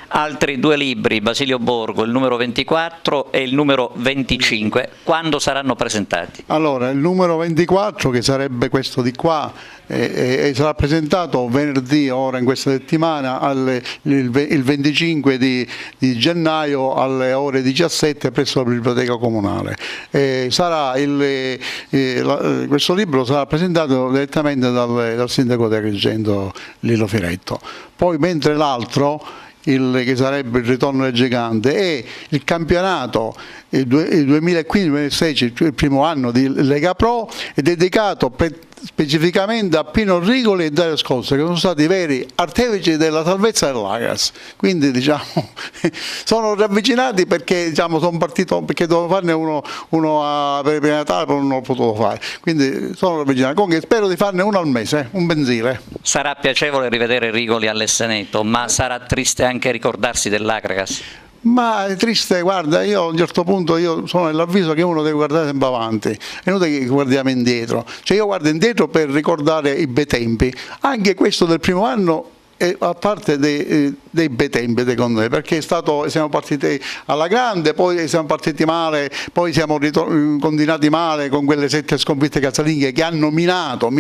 altri due libri, Basilio Borgo, il numero 24 e il numero 25, quando saranno presentati? Allora, il numero 24, che sarebbe questo di qua, sarà presentato venerdì, ora in questa settimana, il 25 di gennaio alle ore 17 presso la Biblioteca Comunale. Questo libro sarà presentato direttamente dal sindaco di Agrigento, Lillo Firetto. Poi, mentre l'altro, che sarebbe il ritorno del gigante, e il campionato, il 2015-2016, il primo anno di Lega Pro, è dedicato specificamente a Pino Rigoli e Dario Scossa, che sono stati i veri artefici della salvezza dell'Agras. Quindi sono ravvicinati perché sono partito, perché dovevo farne uno per Natale, però non l'ho potuto fare, quindi sono ravvicinati. Comunque spero di farne uno al mese, un mensile. Sarà piacevole rivedere Rigoli all'Esseneto, ma sarà triste anche ricordarsi dell'Agragas? Ma è triste, guarda, io a un certo punto sono nell'avviso che uno deve guardare sempre avanti, è inutile che guardiamo indietro, cioè io guardo indietro per ricordare i bei tempi, anche questo del primo anno a parte dei bei tempi secondo me, perché siamo partiti alla grande, poi siamo partiti male, poi siamo continuati male con quelle 7 sconfitte casalinghe che hanno minato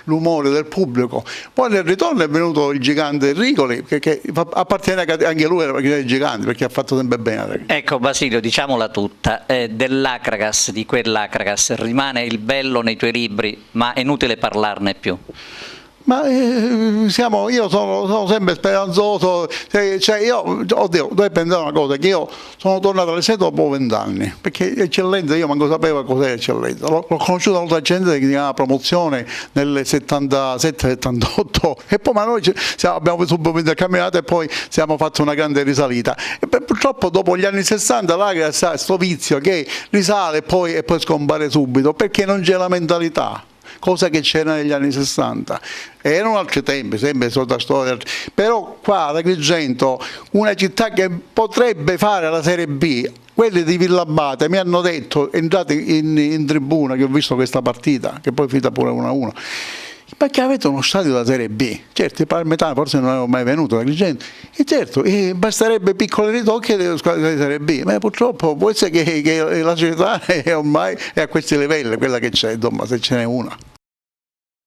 l'umore del pubblico. Poi nel ritorno è venuto il gigante Rigoli, che appartiene anche lui ai giganti, perché ha fatto sempre bene. Ecco Basilio, diciamola tutta, dell'Akragas, di quell'Akragas, rimane il bello nei tuoi libri, ma è inutile parlarne più. Ma io sono sempre speranzoso, oddio, devo pensare una cosa, che io sono tornato all'Esseto dopo 20 anni, perché eccellenza io manco sapevo cos'è eccellenza, l'ho conosciuta molta gente che si chiama Promozione nel 77-78 e poi noi abbiamo subito camminato e poi siamo fatti una grande risalita. E purtroppo dopo gli anni 60 là c'è questo vizio che risale e poi scompare subito, perché non c'è la mentalità, cosa che c'era negli anni 60. Erano altri tempi, sempre sotto storia, però qua ad Agrigento, una città che potrebbe fare la Serie B, quelli di Villabate mi hanno detto, entrati in tribuna, che ho visto questa partita, che poi è finita pure 1-1, perché avete uno stadio da Serie B, certo i palermitani forse non avevano mai venuto da Agrigento, e certo basterebbe piccoli ritocchi delle squadre di Serie B, ma purtroppo può essere che la società ormai è a questi livelli, quella che c'è, insomma, se ce n'è una.